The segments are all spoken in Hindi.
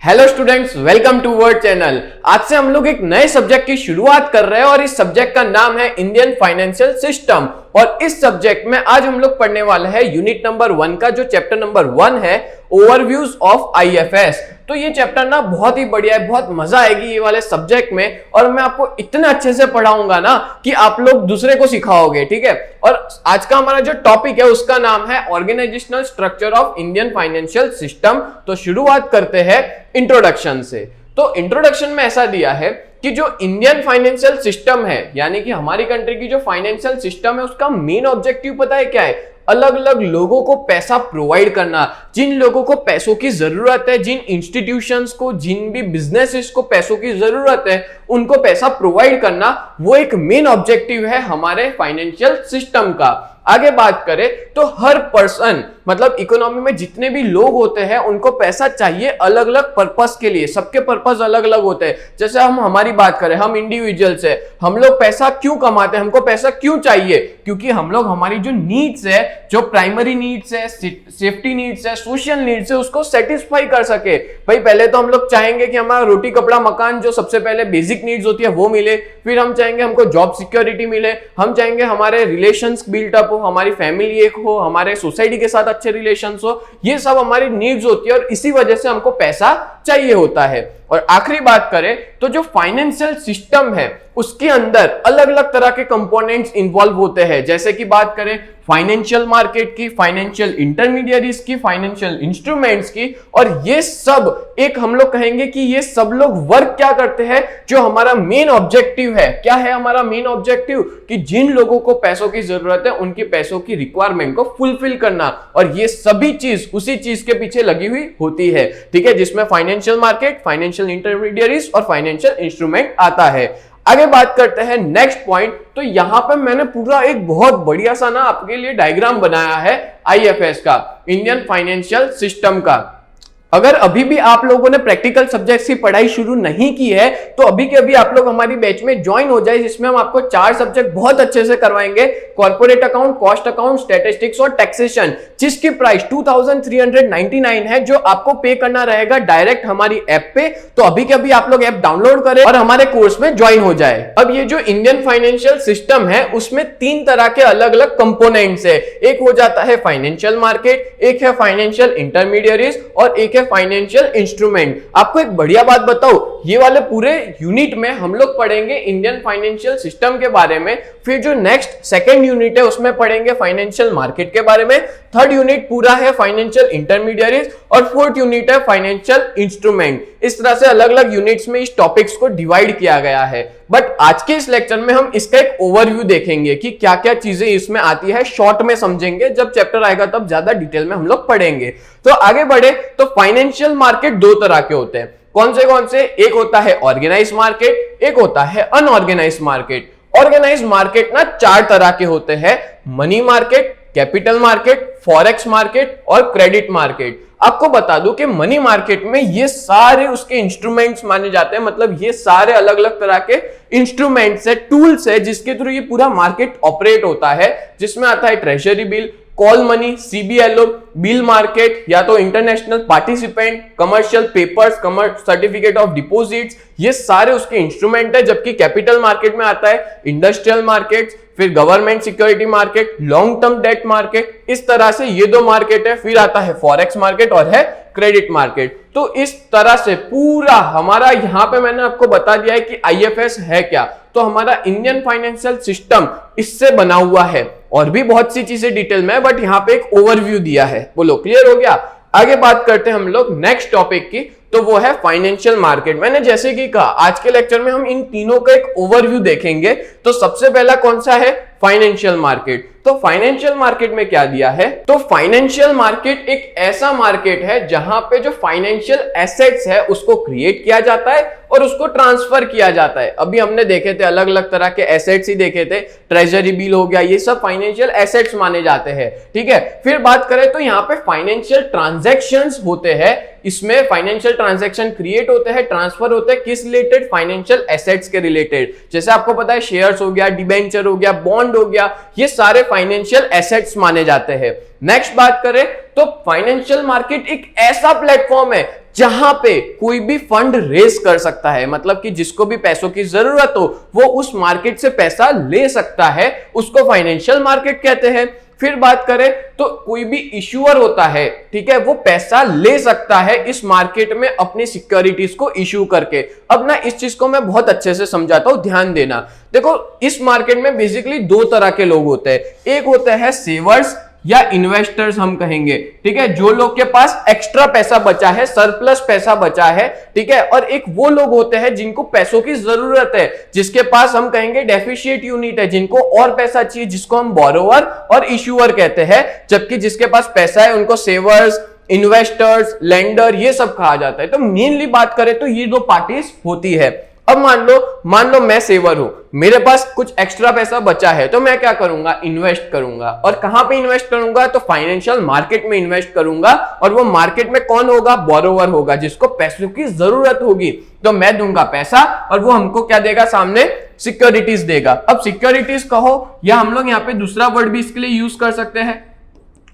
Hello students, welcome to word channel. आज से हम लोग एक नए सब्जेक्ट की शुरुआत कर रहे हैं और इस सब्जेक्ट का नाम है इंडियन फाइनेंशियल सिस्टम। और इस सब्जेक्ट में आज हम लोग पढ़ने वाले हैं यूनिट नंबर 1 का जो चैप्टर नंबर 1 है, ओवरव्यूज ऑफ आईएफएस। तो ये चैप्टर ना बहुत ही बढ़िया है, बहुत मजा आएगी ये वाले सब्जेक्ट में और मैं आपको इतना अच्छे से पढ़ाऊंगा ना कि आप लोग दूसरे को सिखाओगे, ठीक है। और आज का हमारा जो टॉपिक है उसका नाम है organisational structure of Indian financial system. तो शुरुआत करते हैं इंट्रोडक्शन से। तो इंट्रोडक्शन में ऐसा दिया है कि जो इंडियन फाइनेंशियल सिस्टम है, यानी कि हमारी कंट्री की जो फाइनेंशियल सिस्टम है, उसका मेन ऑब्जेक्टिव पता है क्या है? अलग अलग लोगों को पैसा प्रोवाइड करना। जिन लोगों को पैसों की जरूरत है, जिन इंस्टीट्यूशंस को, जिन भी बिजनेसेस को पैसों की जरूरत है, उनको पैसा प्रोवाइड करना, वो एक मेन ऑब्जेक्टिव है हमारे फाइनेंशियल सिस्टम का। आगे बात करें तो हर पर्सन, मतलब इकोनॉमी में जितने भी लोग होते हैं, उनको पैसा चाहिए अलग अलग पर्पस के लिए। सबके पर्पस अलग अलग होते हैं। जैसे हम हमारी बात करें, हम इंडिविजुअल्स है, हम लोग पैसा क्यों कमाते हैं, हमको पैसा क्यों चाहिए? क्योंकि हम लोग हमारी जो नीड्स है, जो प्राइमरी नीड्स है, सेफ्टी नीड्स है, सोशल नीड्स है, उसको सेटिस्फाई कर सके। भाई पहले तो हम लोग चाहेंगे कि हमारा रोटी कपड़ा मकान, जो सबसे पहले बेसिक नीड्स होती है, वो मिले। फिर हम चाहेंगे हमको जॉब सिक्योरिटी मिले। हम चाहेंगे हमारे रिलेशंस बिल्ट अप हो, हमारी फैमिली एक हो, हमारे सोसाइटी के साथ अच्छे रिलेशंस हो। ये सब हमारी नीड्स होती है और इसी वजह से हमको पैसा चाहिए होता है। और आखिरी बात करें तो जो फाइनेंशियल सिस्टम है उसके अंदर अलग अलग तरह के कंपोनेंट्स इन्वॉल्व होते हैं। जैसे कि बात करें फाइनेंशियल मार्केट की, फाइनेंशियल इंटरमीडियरीज की, फाइनेंशियल इंस्ट्रूमेंट्स की। और ये सब एक हम लोग कहेंगे कि ये सब लोग वर्क क्या करते हैं, जो हमारा मेन ऑब्जेक्टिव है। क्या है हमारा मेन ऑब्जेक्टिव? कि जिन लोगों को पैसों की जरूरत है, उनकी पैसों की रिक्वायरमेंट को फुलफिल करना। और ये सभी चीज उसी चीज के पीछे लगी हुई होती है, ठीक है, जिसमें फाइनेंशियल मार्केट, फाइनेंशियल इंटरमीडियरीज और फाइनेंशियल इंस्ट्रूमेंट आता है। आगे बात करते हैं नेक्स्ट पॉइंट। तो यहां पे मैंने पूरा एक बहुत बढ़िया सा ना आपके लिए डायग्राम बनाया है आईएफएस का, इंडियन फाइनेंशियल सिस्टम का। अगर अभी भी आप लोगों ने प्रैक्टिकल सब्जेक्ट्स की पढ़ाई शुरू नहीं की है तो अभी के अभी आप लोग हमारी बैच में ज्वाइन हो जाए, जिसमें हम आपको 4 सब्जेक्ट बहुत अच्छे से करवाएंगे। Corporate account, cost account, statistics और टैक्सेशन, जिसकी प्राइस 2399 है, जो आपको पे करना रहेगा डायरेक्ट हमारी ऐप पे। तो अभी के अभी आप लोग ऐप डाउनलोड करें और हमारे कोर्स में ज्वाइन हो जाए। अब ये जो इंडियन फाइनेंशियल सिस्टम है उसमें 3 तरह के अलग अलग कंपोनेंट्स है। एक हो जाता है फाइनेंशियल मार्केट, एक है फाइनेंशियल इंटरमीडियरीज और एक है फाइनेंशियल इंस्ट्रूमेंट। आपको एक बढ़िया बात बताओ, ये वाले पूरे यूनिट में हम लोग पढ़ेंगे इंडियन फाइनेंशियल सिस्टम के बारे में। फिर जो नेक्स्ट सेकंड यूनिट है उसमें पढ़ेंगे फाइनेंशियल मार्केट के बारे में। थर्ड यूनिट पूरा है फाइनेंशियल इंटरमीडियरीज और फोर्थ यूनिट है फाइनेंशियल इंस्ट्रूमेंट। इस तरह से अलग अलग यूनिट्स में इस टॉपिक्स को डिवाइड किया गया है। बट आज के इस लेक्चर में हम इसका एक ओवरव्यू देखेंगे कि क्या क्या चीजें इसमें आती है, शॉर्ट में समझेंगे। जब चैप्टर आएगा तब ज्यादा डिटेल में हम लोग पढ़ेंगे। तो आगे बढ़े तो फाइनेंशियल मार्केट 2 तरह के होते हैं। कौन से? एक होता है ऑर्गेनाइज मार्केट, एक होता है अनऑर्गेनाइज मार्केट। ऑर्गेनाइज मार्केट ना 4 तरह के होते हैं: money market, capital market, forex market और क्रेडिट मार्केट। आपको बता दूं कि मनी मार्केट में ये सारे उसके इंस्ट्रूमेंट्स माने जाते हैं, मतलब ये सारे अलग अलग तरह के इंस्ट्रूमेंट्स है, टूल्स है, जिसके थ्रू ये पूरा मार्केट ऑपरेट होता है। जिसमें आता है treasury bill, call money, CBLO, bill market, या तो international participant, commercial papers, certificate of deposits, ये सारे उसके इंस्ट्रूमेंट है। जबकि कैपिटल मार्केट में आता है इंडस्ट्रियल मार्केट, फिर government security market, long term debt market. इस तरह से ये 2 मार्केट है। फिर आता है फॉरेक्स मार्केट और है क्रेडिट मार्केट। तो इस तरह से पूरा हमारा यहां पे मैंने आपको बता दिया है कि आईएफएस है क्या। तो हमारा इंडियन फाइनेंशियल सिस्टम इससे बना हुआ है। और भी बहुत सी चीजें डिटेल में, बट यहां पे एक ओवरव्यू दिया है। बोलो क्लियर हो गया? आगे बात करते हैं हम लोग नेक्स्ट टॉपिक की, तो वो है फाइनेंशियल मार्केट। मैंने जैसे कि कहा आज के लेक्चर में हम इन तीनों का एक ओवरव्यू देखेंगे। तो सबसे पहला कौन सा है? Financial market. तो फाइनेंशियल मार्केट में क्या दिया है? तो फाइनेंशियल मार्केट एक ऐसा मार्केट है जहां पे जो फाइनेंशियल एसेट्स है उसको क्रिएट किया जाता है और उसको ट्रांसफर किया जाता है। अभी हमने देखे थे अलग अलग तरह के एसेट्स ही देखे थे, ट्रेजरी बिल हो गया, ये सब फाइनेंशियल एसेट्स माने जाते हैं, ठीक है। फिर बात करें तो यहाँ पे फाइनेंशियल ट्रांजैक्शंस होते हैं। इसमें फाइनेंशियल ट्रांजैक्शन क्रिएट होते हैं, ट्रांसफर होते हैं, किस रिलेटेड? फाइनेंशियल एसेट्स के रिलेटेड। जैसे आपको पता है शेयर्स हो गया, डिबेंचर हो गया, बॉन्ड हो गया, ये सारे फाइनेंशियल एसेट्स माने जाते हैं। नेक्स्ट बात करें तो फाइनेंशियल मार्केट एक ऐसा प्लेटफॉर्म है जहां पे कोई भी फंड रेज कर सकता है, मतलब कि जिसको भी पैसों की जरूरत हो वो उस मार्केट से पैसा ले सकता है, उसको फाइनेंशियल मार्केट कहते हैं। फिर बात करें तो कोई भी इश्यूअर होता है, ठीक है, वो पैसा ले सकता है इस मार्केट में अपनी सिक्योरिटीज को इश्यू करके। अब ना इस चीज को मैं बहुत अच्छे से समझाता हूं, ध्यान देना। देखो इस मार्केट में बेसिकली दो तरह के लोग होते हैं, एक होते हैं सेवर्स या इन्वेस्टर्स हम कहेंगे, ठीक है, जो लोग के पास एक्स्ट्रा पैसा बचा है, सरप्लस पैसा बचा है, ठीक है, और एक वो लोग होते हैं जिनको पैसों की जरूरत है, जिसके पास हम कहेंगे डेफिशिएट यूनिट है, जिनको और पैसा चाहिए, जिसको हम बोरोवर और इश्यूअर कहते हैं। जबकि जिसके पास पैसा है उनको सेवर्स, इन्वेस्टर्स, लेंडर ये सब कहा जाता है। तो मेनली बात करें तो ये दो पार्टीज होती है। अब मान लो मैं सेवर हूं, मेरे पास कुछ एक्स्ट्रा पैसा बचा है, तो मैं क्या करूंगा, इन्वेस्ट करूंगा। और कहां पे इन्वेस्ट करूंगा, तो फाइनेंशियल मार्केट में इन्वेस्ट करूंगा। और वो मार्केट में कौन होगा, बोरोवर होगा, जिसको पैसों की जरूरत होगी। तो मैं दूंगा पैसा और वो हमको क्या देगा, सामने सिक्योरिटीज देगा। अब सिक्योरिटीज कहो या हम लोग यहाँ पे दूसरा वर्ड भी इसके लिए यूज कर सकते हैं,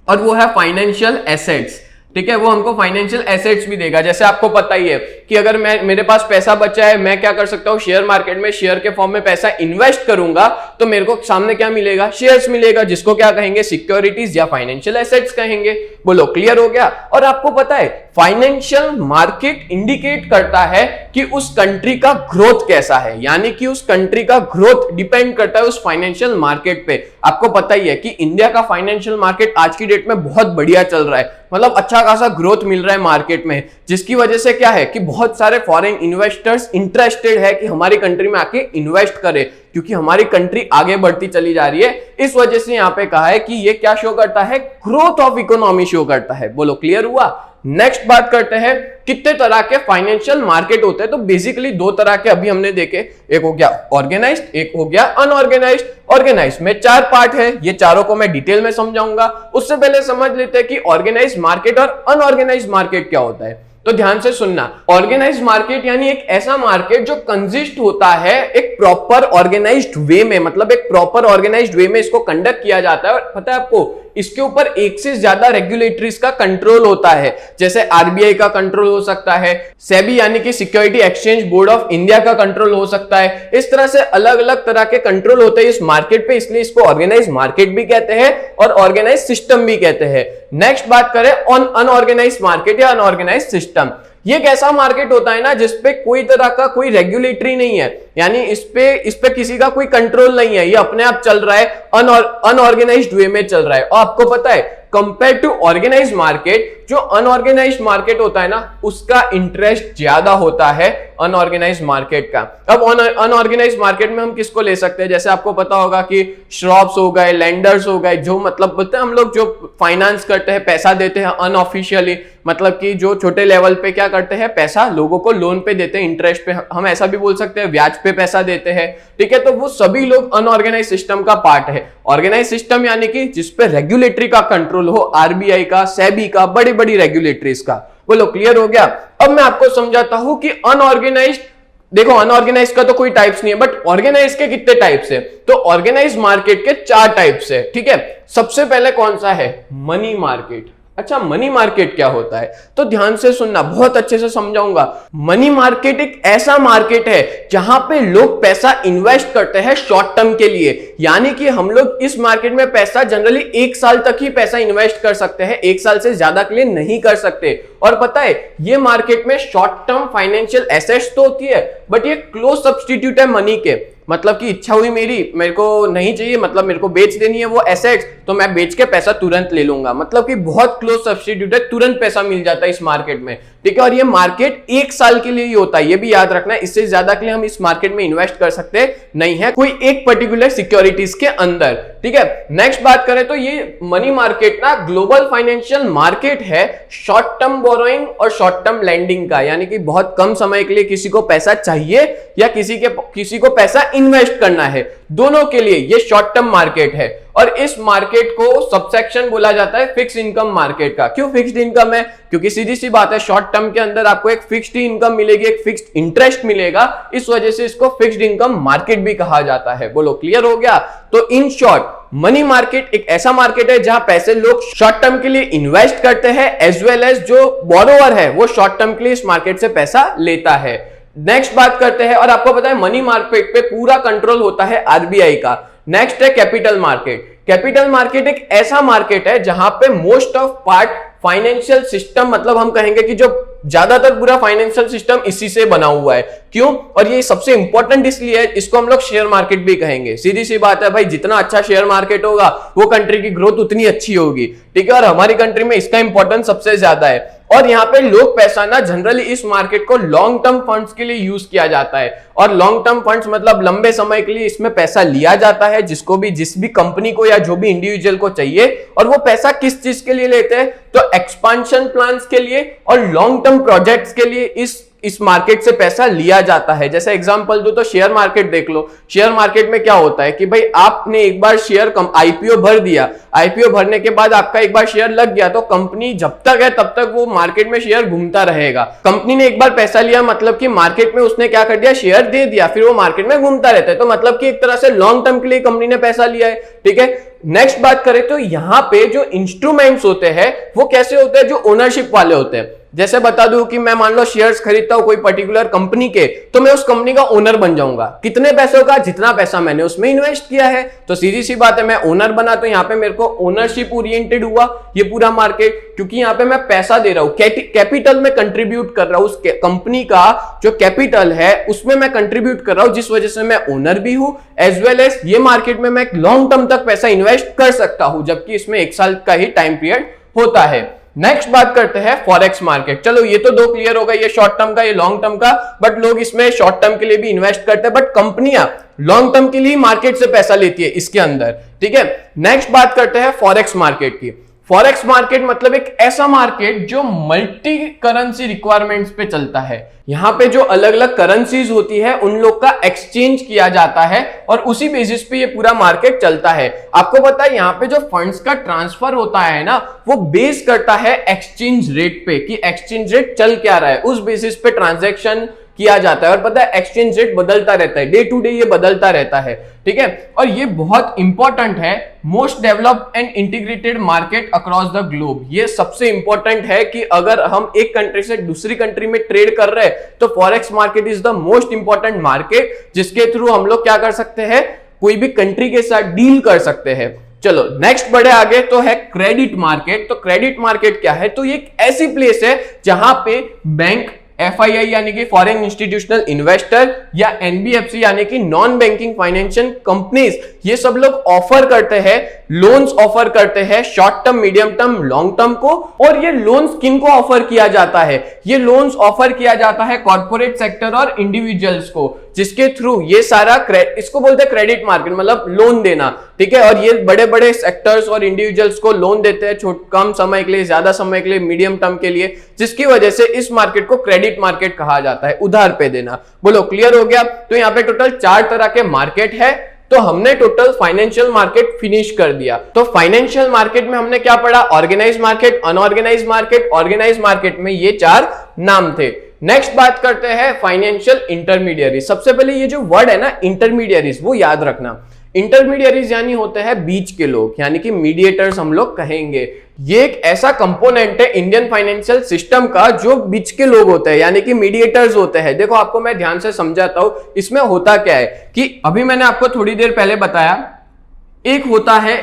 और वो है फाइनेंशियल एसेट्स, ठीक है, वो हमको फाइनेंशियल एसेट्स भी देगा। जैसे आपको पता ही है कि अगर मेरे पास पैसा बचा है, मैं क्या कर सकता हूं, शेयर मार्केट में शेयर के फॉर्म में पैसा इन्वेस्ट करूंगा, तो मेरे को सामने क्या मिलेगा, शेयर्स मिलेगा, जिसको क्या कहेंगे, सिक्योरिटीज या फाइनेंशियल एसेट्स कहेंगे। बोलो क्लियर हो गया। और आपको पता है फाइनेंशियल मार्केट इंडिकेट करता है कि उस कंट्री का ग्रोथ कैसा है, यानी कि उस कंट्री का ग्रोथ डिपेंड करता है उस फाइनेंशियल मार्केट पे। आपको पता ही है कि इंडिया का फाइनेंशियल मार्केट आज की डेट में बहुत बढ़िया चल रहा है, मतलब अच्छा खासा ग्रोथ मिल रहा है मार्केट में, जिसकी वजह से क्या है कि बहुत सारे फॉरेन इन्वेस्टर्स इंटरेस्टेड है कि हमारी कंट्री में आके इन्वेस्ट करें, क्योंकि हमारी कंट्री आगे बढ़ती चली जा रही है। इस वजह से यहां पे कहा है कि ये क्या शो करता है, ग्रोथ ऑफ इकोनॉमी शो करता है। बोलो क्लियर हुआ। नेक्स्ट बात करते हैं कितने तरह के फाइनेंशियल मार्केट होते हैं। तो बेसिकली दो तरह के अभी हमने देखे, एक हो गया ऑर्गेनाइज्ड, एक हो गया अनऑर्गेनाइज्ड। ऑर्गेनाइज्ड में 4 पार्ट है, ये चारों को मैं डिटेल में समझाऊंगा। उससे पहले समझ लेते हैं कि ऑर्गेनाइज्ड मार्केट और अनऑर्गेनाइज्ड मार्केट क्या होता है। तो ध्यान से सुनना, ऑर्गेनाइज्ड मार्केट यानी एक ऐसा मार्केट जो कंसिस्ट होता है एक प्रॉपर ऑर्गेनाइज्ड वे में, मतलब एक प्रॉपर ऑर्गेनाइज्ड वे में इसको कंडक्ट किया जाता है। और पता है आपको इसके ऊपर एक से ज्यादा रेगुलेटरीज का कंट्रोल होता है, जैसे आरबीआई का कंट्रोल हो सकता है, सेबी यानी कि security exchange board of India का कंट्रोल हो सकता है। इस तरह से अलग अलग तरह के कंट्रोल होते हैं इस मार्केट पे, इसलिए इसको ऑर्गेनाइज्ड मार्केट भी कहते हैं और ऑर्गेनाइज्ड सिस्टम भी कहते हैं। नेक्स्ट बात करें अनऑर्गेनाइज्ड मार्केट या अनऑर्गेनाइज्ड सिस्टम। ये एक ऐसा मार्केट होता है ना जिसपे कोई तरह का कोई रेगुलेटरी नहीं है, यानी इस पे किसी का कोई कंट्रोल नहीं है, ये अपने आप चल रहा है, अनऑर्गेनाइज्ड वे में चल रहा है। और आपको पता है कंपेयर टू ऑर्गेनाइज्ड मार्केट, जो अनऑर्गेनाइज्ड मार्केट होता है ना उसका इंटरेस्ट ज्यादा होता है अनऑर्गेनाइज्ड मार्केट का। अब अनऑर्गेनाइज्ड मार्केट में हम किसको ले सकते हैं, जैसे आपको पता होगा कि श्रॉप्स हो गए, लेंडर्स हो गए, जो मतलब बोलते हैं हम लोग जो फाइनेंस करते हैं, पैसा देते हैं अनऑफिशियली, मतलब कि जो छोटे लेवल पे क्या करते हैं, पैसा लोगों को लोन पे देते हैं, इंटरेस्ट पे, हम ऐसा भी बोल सकते हैं ब्याज पे पैसा देते हैं, ठीक है। तो वो सभी लोग अनऑर्गेनाइज्ड सिस्टम का पार्ट है। ऑर्गेनाइज्ड सिस्टम यानी कि जिसपे रेगुलेटरी का कंट्रोल हो, आरबीआई का, सेबी का, बड़ी बड़ी रेगुलेटरीज का। बोलो क्लियर हो गया। अब मैं आपको समझाता हूं कि अनऑर्गेनाइज्ड, देखो अनऑर्गेनाइज्ड का तो कोई टाइप्स नहीं है, बट ऑर्गेनाइज्ड के कितने टाइप्स है, तो ऑर्गेनाइज्ड मार्केट के 4 टाइप्स है, ठीक है। सबसे पहले कौन सा है, मनी मार्केट। अच्छा, मनी मार्केट क्या होता है, तो ध्यान से सुनना, बहुत अच्छे से समझाऊंगा। मनी मार्केट एक ऐसा मार्केट है जहां पे लोग पैसा इन्वेस्ट करते हैं शॉर्ट टर्म के लिए, यानी कि हम लोग इस मार्केट में पैसा जनरली 1 साल तक ही पैसा इन्वेस्ट कर सकते हैं, 1 साल से ज्यादा के लिए नहीं कर सकते। और पता है ये मार्केट में शॉर्ट टर्म फाइनेंशियल एसेट्स तो होती है, बट ये क्लोज सब्स्टिट्यूट है मनी के, मतलब कि इच्छा हुई मेरे को नहीं चाहिए, मतलब मेरे को बेच देनी है वो एसेट्स, तो मैं बेच के पैसा तुरंत ले लूंगा, मतलब कि बहुत क्लोज सब्स्टिट्यूट है, तुरंत पैसा मिल जाता है इस मार्केट में, ठीक है। और ये मार्केट 1 साल के लिए ही होता है, ये भी याद रखना है, इससे ज्यादा के लिए हम इस मार्केट में इन्वेस्ट कर सकते नहीं है कोई एक पर्टिकुलर सिक्योरिटीज के अंदर, ठीक है। नेक्स्ट बात करें तो ये मनी मार्केट ना ग्लोबल फाइनेंशियल मार्केट है शॉर्ट टर्म बोरोइंग और शॉर्ट टर्म लेंडिंग का, यानी कि बहुत कम समय के लिए किसी को पैसा चाहिए या किसी को पैसा इन्वेस्ट करना है, दोनों के लिए ये शॉर्ट टर्म मार्केट है। और इस मार्केट को सबसेक्शन बोला जाता है फिक्स्ड इनकम मार्केट का। क्यों फिक्स्ड इनकम है, क्योंकि सीधी सी बात है शॉर्ट टर्म के अंदर आपको एक फिक्स्ड इनकम मिलेगी, एक फिक्स्ड इंटरेस्ट मिलेगा, इस वजह से इसको फिक्स्ड इनकम मार्केट भी कहा जाता है। बोलो क्लियर हो गया। तो इन शॉर्ट मनी मार्केट एक ऐसा मार्केट है जहां पैसे लोग शॉर्ट टर्म के लिए इन्वेस्ट करते हैं, एज वेल एज जो बोरोवर है वो शॉर्ट टर्म के लिए इस मार्केट से पैसा लेता है। नेक्स्ट बात करते हैं, और आपको पता है मनी मार्केट पे पूरा कंट्रोल होता है आरबीआई का। नेक्स्ट है कैपिटल मार्केट। कैपिटल मार्केट एक ऐसा मार्केट है जहां पे most of part financial system, मतलब हम कहेंगे कि जो ज्यादातर पूरा फाइनेंशियल सिस्टम इसी से बना हुआ है। क्यों? और ये सबसे इंपॉर्टेंट इसलिए है, इसको हम लोग शेयर मार्केट भी कहेंगे। सीधी सी बात है भाई, जितना अच्छा शेयर मार्केट होगा वो कंट्री की ग्रोथ उतनी अच्छी होगी, ठीक है। और हमारी कंट्री में इसका इंपॉर्टेंस सबसे ज्यादा है। और यहाँ पे लोग पैसा ना जनरली इस मार्केट को लॉन्ग टर्म फंड्स के लिए यूज किया जाता है। और लॉन्ग टर्म फंड्स मतलब लंबे समय के लिए इसमें पैसा लिया जाता है, जिस भी कंपनी को या जो भी इंडिविजुअल को चाहिए। और वो पैसा किस चीज के लिए लेते हैं? तो एक्सपांशन प्लान्स के लिए और लॉन्ग टर्म प्रोजेक्ट्स के लिए इस मार्केट से पैसा लिया जाता है। जैसे एग्जांपल दो तो शेयर मार्केट देख लो। शेयर मार्केट में क्या होता है कि भाई आपने एक बार शेयर आईपीओ भर दिया, आईपीओ भरने के बाद आपका एक बार शेयर लग गया तो कंपनी जब तक है तब तक वो मार्केट में शेयर घूमता रहेगा। कंपनी ने एक बार पैसा लिया मतलब कि मार्केट में उसने क्या कर दिया, शेयर दे दिया, फिर वो मार्केट में घूमता रहता है। तो मतलब कि एक तरह से लॉन्ग टर्म के लिए कंपनी ने पैसा लिया है, ठीक है। नेक्स्ट बात करें तो यहां पे जो इंस्ट्रूमेंट्स होते हैं वो कैसे होते हैं? जो ओनरशिप वाले होते हैं। जैसे बता दूं कि मैं मान लो शेयर्स खरीदता हूं कोई पर्टिकुलर कंपनी के, तो मैं उस कंपनी का ओनर बन जाऊंगा। कितने पैसों का? जितना पैसा मैंने उसमें इन्वेस्ट किया है। तो सीधी सी बात है, मैं ओनर बना तो यहाँ पे मेरे को ओनरशिप ओरिएंटेड हुआ ये पूरा मार्केट, क्योंकि यहाँ पे मैं पैसा दे रहा हूं, कैपिटल में कंट्रीब्यूट कर रहा हूं। उस कंपनी का जो कैपिटल है उसमें मैं कंट्रीब्यूट कर रहा हूं, जिस वजह से मैं ओनर भी हूं, एज वेल एज ये मार्केट में मैं लॉन्ग टर्म तक पैसा इन्वेस्ट कर सकता हूं, जबकि इसमें 1 साल का ही टाइम पीरियड होता है। नेक्स्ट बात करते हैं फॉरेक्स मार्केट। चलो ये तो 2 क्लियर हो गए, ये शॉर्ट टर्म का, ये लॉन्ग टर्म का। बट लोग इसमें शॉर्ट टर्म के लिए भी इन्वेस्ट करते हैं, बट कंपनियां लॉन्ग टर्म के लिए मार्केट से पैसा लेती है इसके अंदर, ठीक है। नेक्स्ट बात करते हैं फॉरेक्स मार्केट की। फॉरेक्स मार्केट मतलब एक ऐसा मार्केट जो मल्टी करेंसी रिक्वायरमेंट्स पे चलता है। यहां पे जो अलग अलग करेंसीज होती है उन लोग का एक्सचेंज किया जाता है और उसी बेसिस पे ये पूरा मार्केट चलता है। आपको पता है यहाँ पे जो फंड्स का ट्रांसफर होता है ना, वो बेस करता है एक्सचेंज रेट पे कि एक्सचेंज रेट चल क्या रहा है, उस बेसिस पे ट्रांजैक्शन किया जाता है। और पता है एक्सचेंज रेट बदलता रहता है, डे टू डे ये बदलता रहता है, ठीक है। और ये बहुत इंपॉर्टेंट है, most developed and integrated market across the globe. ये सबसे इंपॉर्टेंट है कि अगर हम एक कंट्री से दूसरी कंट्री में ट्रेड कर रहे हैं तो forex market is the most important market, जिसके थ्रू हम लोग क्या कर सकते हैं, कोई भी कंट्री के साथ डील कर सकते हैं। चलो नेक्स्ट बढ़े आगे, तो है क्रेडिट मार्केट। तो क्रेडिट मार्केट क्या है? तो ये एक ऐसी प्लेस है जहां पे बैंक, FII यानी कि फॉरेन इंस्टीट्यूशनल इन्वेस्टर, या NBFC यानी कि नॉन बैंकिंग फाइनेंशियल कंपनीज, ये सब लोग ऑफर करते हैं, लोन्स ऑफर करते हैं short term, medium term, long term को। और ये लोन्स किन को ऑफर किया जाता है? ये लोन्स ऑफर किया जाता है कॉर्पोरेट सेक्टर और इंडिविजुअल्स को, जिसके थ्रू ये सारा इसको बोलते हैं क्रेडिट मार्केट, मतलब लोन देना, ठीक है। और ये बड़े बड़े सेक्टर्स और इंडिविजुअल्स को लोन देते हैं, कम समय के लिए, ज्यादा समय के लिए, मीडियम टर्म के लिए, जिसकी वजह से इस मार्केट को क्रेडिट मार्केट कहा जाता है, उधार पे देना। बोलो क्लियर हो गया? तो यहाँ पे टोटल 4 तरह के मार्केट है। तो हमने टोटल फाइनेंशियल मार्केट फिनिश कर दिया। तो फाइनेंशियल मार्केट में हमने क्या पढ़ा? Organise market, unorganise market. Organise market में ये 4 नाम थे। नेक्स्ट बात करते हैं फाइनेंशियल इंटरमीडियरीज। सबसे पहले ये जो वर्ड है ना इंटरमीडियरीज, वो याद रखना। इंटरमीडियरीज यानी होते हैं बीच के लोग, यानी कि मीडिएटर्स हम लोग कहेंगे। ये एक ऐसा कंपोनेंट है इंडियन फाइनेंशियल सिस्टम का जो बीच के लोग होते हैं, यानी कि मीडिएटर्स होते हैं। देखो आपको मैं ध्यान से समझाता हूं, इसमें होता क्या है कि अभी मैंने आपको थोड़ी देर पहले बताया, एक होता है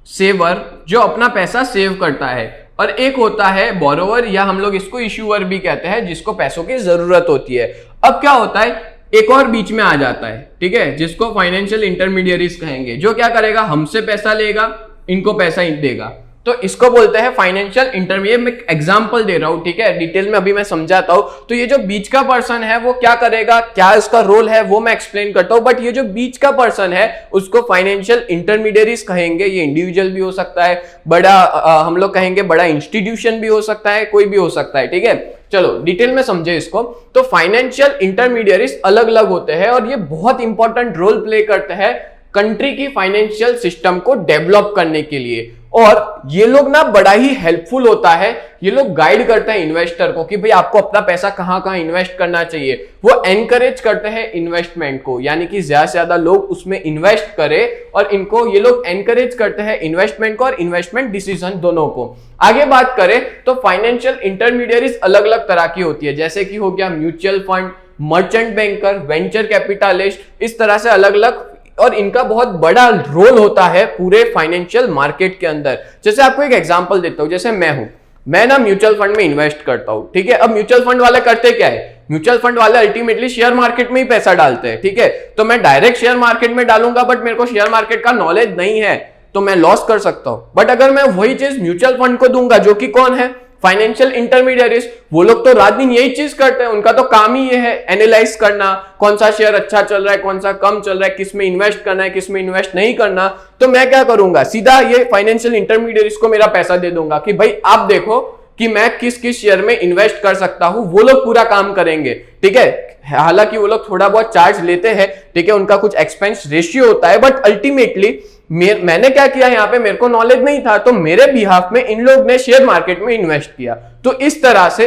सेवर जो अपना पैसा सेव करता है, और एक होता है बोरोवर, या हम लोग इसको इश्यूअर भी कहते हैं, जिसको पैसों की जरूरत होती है। अब क्या होता है, एक और बीच में आ जाता है, ठीक है, जिसको फाइनेंशियल इंटरमीडियरीज कहेंगे, जो क्या करेगा, हमसे पैसा लेगा, इनको पैसा देगा। तो इसको बोलते हैं फाइनेंशियल इंटरमीडिएट। मैं एग्जांपल दे रहा हूं, ठीक है, डिटेल में अभी मैं समझाता हूं। तो ये जो बीच का पर्सन है वो क्या करेगा, क्या इसका रोल है, वो मैं एक्सप्लेन करता हूं। बट ये जो बीच का पर्सन है उसको फाइनेंशियल इंटरमीडियरीज कहेंगे। ये इंडिविजुअल भी हो सकता है, बड़ा हम लोग कहेंगे बड़ा इंस्टीट्यूशन भी हो सकता है, कोई भी हो सकता है, ठीक है। चलो डिटेल में समझे इसको। तो फाइनेंशियल इंटरमीडियरीज अलग अलग होते हैं और ये बहुत इंपॉर्टेंट रोल प्ले करते हैं कंट्री की फाइनेंशियल सिस्टम को डेवलप करने के लिए। और ये लोग ना बड़ा ही हेल्पफुल होता है, ये लोग गाइड करते हैं इन्वेस्टर को कि भाई आपको अपना पैसा कहां कहां इन्वेस्ट करना चाहिए। वो एनकरेज करते हैं इन्वेस्टमेंट को, यानी कि ज्यादा से ज्यादा लोग उसमें इन्वेस्ट करें, और इनको ये लोग एनकरेज करते हैं इन्वेस्टमेंट को और इन्वेस्टमेंट डिसीजन दोनों को। आगे बात करें तो फाइनेंशियल इंटरमीडियरीज अलग अलग तरह की होती है, जैसे कि हो गया mutual fund, merchant banker, venture capitalist, इस तरह से अलग अलग, और इनका बहुत बड़ा रोल होता है पूरे फाइनेंशियल मार्केट के अंदर। जैसे आपको एक एग्जांपल देता हूं, जैसे मैं ना म्यूचुअल फंड में इन्वेस्ट करता हूं, ठीक है। अब म्यूचुअल फंड वाले करते क्या है, म्यूचुअल फंड वाले अल्टीमेटली शेयर मार्केट में ही पैसा डालते हैं, ठीक है। तो मैं डायरेक्ट शेयर मार्केट में डालूंगा, बट मेरे को शेयर मार्केट का नॉलेज नहीं है तो मैं लॉस कर सकता हूं। बट अगर मैं वही चीज म्यूचुअल फंड को दूंगा, जो कि कौन है, फाइनेंशियल इंटरमीडियरीज, वो लोग तो रात दिन यही चीज करते हैं, उनका तो काम ही ये है एनालाइज करना, कौन सा शेयर अच्छा चल रहा है, कौन सा कम चल रहा है, किस में इन्वेस्ट करना है, किस में इन्वेस्ट नहीं करना। तो मैं क्या करूंगा, सीधा ये फाइनेंशियल इंटरमीडियरीज को मेरा पैसा दे दूंगा कि भाई आप देखो कि मैं किस किस शेयर में इन्वेस्ट कर सकता हूं। वो लोग पूरा काम करेंगे, ठीक है। हालांकि वो लोग थोड़ा बहुत चार्ज लेते हैं, ठीक है, उनका कुछ एक्सपेंस रेशियो होता है, बट अल्टीमेटली मैंने क्या किया, यहाँ पे मेरे को नॉलेज नहीं था तो मेरे बिहाफ में इन लोग ने शेयर मार्केट में इन्वेस्ट किया। तो इस तरह से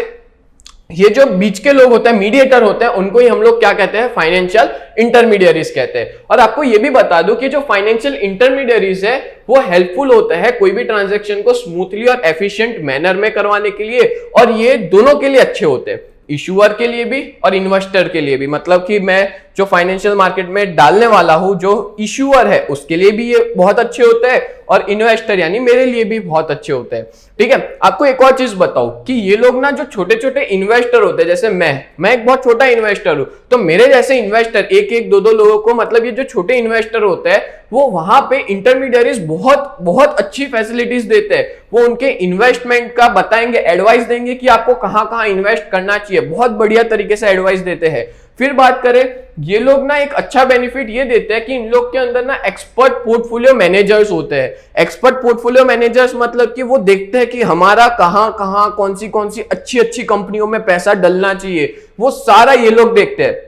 ये जो बीच के लोग होते हैं, मीडिएटर होते हैं, उनको ही हम लोग क्या कहते हैं, फाइनेंशियल इंटरमीडियरीज कहते हैं। और आपको ये भी बता दूं कि जो फाइनेंशियल इंटरमीडियरीज है वो हेल्पफुल होते हैं कोई भी ट्रांजैक्शन को स्मूथली और एफिशिएंट मैनर में करवाने के लिए, और ये दोनों के लिए अच्छे होते हैं, इशूअर के लिए भी और इन्वेस्टर के लिए भी। मतलब कि मैं जो फाइनेंशियल मार्केट में डालने वाला हूं, जो इशूअर है उसके लिए भी ये बहुत अच्छे होते हैं, और इन्वेस्टर यानी मेरे लिए भी बहुत अच्छे होते हैं, ठीक है। आपको एक और चीज बताऊं कि ये लोग ना जो छोटे छोटे इन्वेस्टर होते हैं, जैसे मैं एक बहुत छोटा इन्वेस्टर हूं, तो मेरे जैसे इन्वेस्टर एक एक दो दो लोगों को, मतलब ये जो छोटे इन्वेस्टर होते हैं, वो वहां पे इंटरमीडियरीज बहुत बहुत अच्छी फैसिलिटीज देते हैं। वो उनके इन्वेस्टमेंट का बताएंगे, एडवाइस देंगे कि आपको कहां कहां इन्वेस्ट करना चाहिए, बहुत बढ़िया तरीके से एडवाइस देते हैं। फिर बात करें, ये लोग ना एक अच्छा बेनिफिट ये देते हैं कि इन लोग के अंदर ना एक्सपर्ट पोर्टफोलियो मैनेजर्स होते हैं। एक्सपर्ट पोर्टफोलियो मैनेजर्स मतलब कि वो देखते हैं कि हमारा कहां कहां कौन सी अच्छी अच्छी कंपनियों में पैसा डलना चाहिए, वो सारा ये लोग देखते हैं।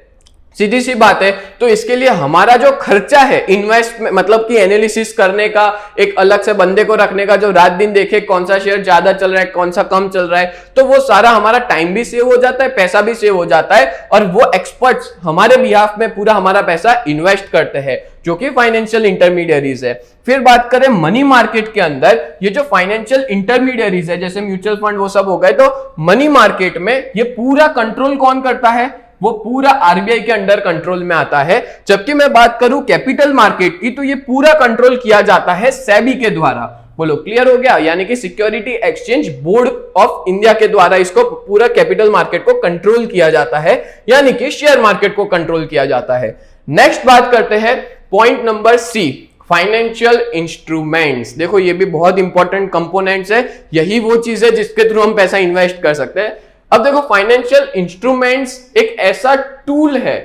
सीधी सी बात है, तो इसके लिए हमारा जो खर्चा है इन्वेस्ट मतलब कि एनालिसिस करने का, एक अलग से बंदे को रखने का जो रात दिन देखे कौन सा शेयर ज्यादा चल रहा है, कौन सा कम चल रहा है, तो वो सारा हमारा टाइम भी सेव हो जाता है, पैसा भी सेव हो जाता है, और वो एक्सपर्ट्स हमारे बिहाफ में पूरा हमारा पैसा इन्वेस्ट करते हैं, जो कि फाइनेंशियल इंटरमीडियरीज है। फिर बात करें मनी मार्केट के अंदर, ये जो फाइनेंशियल इंटरमीडियरीज है, जैसे म्यूचुअल फंड वो सब हो गए, तो मनी मार्केट में ये पूरा कंट्रोल कौन करता है, वो पूरा आरबीआई के अंडर कंट्रोल में आता है। जबकि मैं बात करूं कैपिटल मार्केट की, तो ये पूरा कंट्रोल किया जाता है सेबी के द्वारा। बोलो क्लियर हो गया, यानी कि security exchange board of India के द्वारा इसको पूरा कैपिटल मार्केट को कंट्रोल किया जाता है, यानी कि शेयर मार्केट को कंट्रोल किया जाता है। नेक्स्ट बात करते हैं point number C, financial instruments. देखो ये भी बहुत इंपॉर्टेंट कंपोनेंट्स है, यही वो चीज है जिसके थ्रू हम पैसा इन्वेस्ट कर सकते हैं। अब देखो फाइनेंशियल इंस्ट्रूमेंट्स एक ऐसा टूल है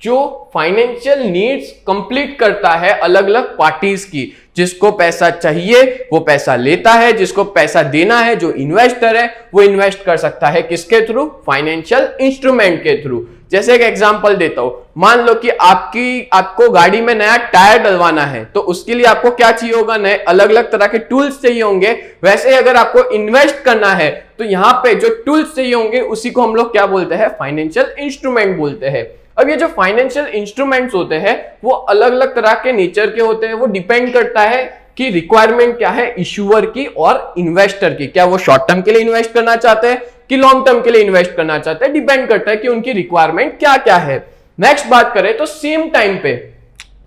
जो फाइनेंशियल नीड्स कंप्लीट करता है अलग अलग पार्टीज की। जिसको पैसा चाहिए वो पैसा लेता है, जिसको पैसा देना है जो इन्वेस्टर है वो इन्वेस्ट कर सकता है, किसके थ्रू, फाइनेंशियल इंस्ट्रूमेंट के थ्रू। जैसे एक एग्जांपल देता हूं, मान लो कि आपको गाड़ी में नया टायर डलवाना है, तो उसके लिए आपको क्या चाहिए होगा, नए अलग अलग तरह के टूल्स चाहिए होंगे। वैसे ही अगर आपको इन्वेस्ट करना है तो यहां पे जो टूल्स चाहिए होंगे उसी को हम लोग क्या बोलते हैं, फाइनेंशियल इंस्ट्रूमेंट बोलते हैं। अब ये जो फाइनेंशियल इंस्ट्रूमेंट्स होते हैं वो अलग अलग तरह के नेचर के होते हैं, वो डिपेंड करता है कि रिक्वायरमेंट क्या है इशूअर की और इन्वेस्टर की। क्या वो शॉर्ट टर्म के लिए इन्वेस्ट करना चाहते हैं कि लॉन्ग टर्म के लिए इन्वेस्ट करना चाहते हैं, डिपेंड करता है कि उनकी रिक्वायरमेंट क्या क्या है। नेक्स्ट बात करें तो सेम टाइम पे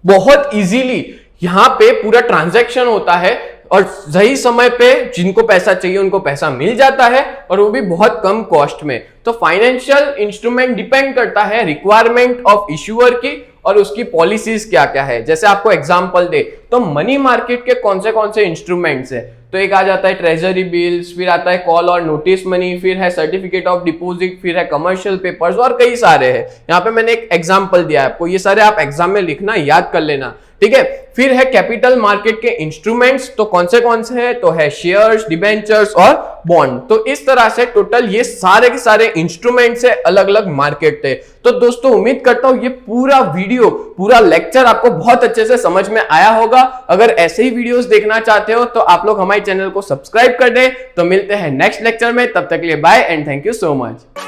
बहुत इजीली यहां पे पूरा ट्रांजैक्शन होता है और सही समय पे जिनको पैसा चाहिए उनको पैसा मिल जाता है, और वो भी बहुत कम कॉस्ट में। तो फाइनेंशियल इंस्ट्रूमेंट डिपेंड करता है रिक्वायरमेंट ऑफ इशूअर की और उसकी पॉलिसीज क्या क्या है। जैसे आपको एग्जांपल दे तो मनी मार्केट के कौन से इंस्ट्रूमेंट्स है, तो एक आ जाता है ट्रेजरी बिल्स, फिर आता है कॉल और नोटिस मनी, फिर है सर्टिफिकेट ऑफ डिपॉजिट, फिर है कमर्शियल पेपर्स और कई सारे हैं। यहाँ पे मैंने एक एग्जांपल दिया है आपको, ये सारे आप एग्जाम में लिखना, याद कर लेना। ठीक है। फिर है कैपिटल मार्केट के इंस्ट्रूमेंट्स, तो कौन से हैं, तो है शेयर्स, डिबेंचर्स और बॉन्ड। तो इस तरह से टोटल ये सारे के सारे इंस्ट्रूमेंट्स है, अलग अलग मार्केट थे। तो दोस्तों उम्मीद करता हूं ये पूरा वीडियो, पूरा लेक्चर आपको बहुत अच्छे से समझ में आया होगा। अगर ऐसे ही वीडियोस देखना चाहते हो तो आप लोग हमारे चैनल को सब्सक्राइब कर दें। तो मिलते हैं नेक्स्ट लेक्चर में, तब तक के लिए bye and thank you so much.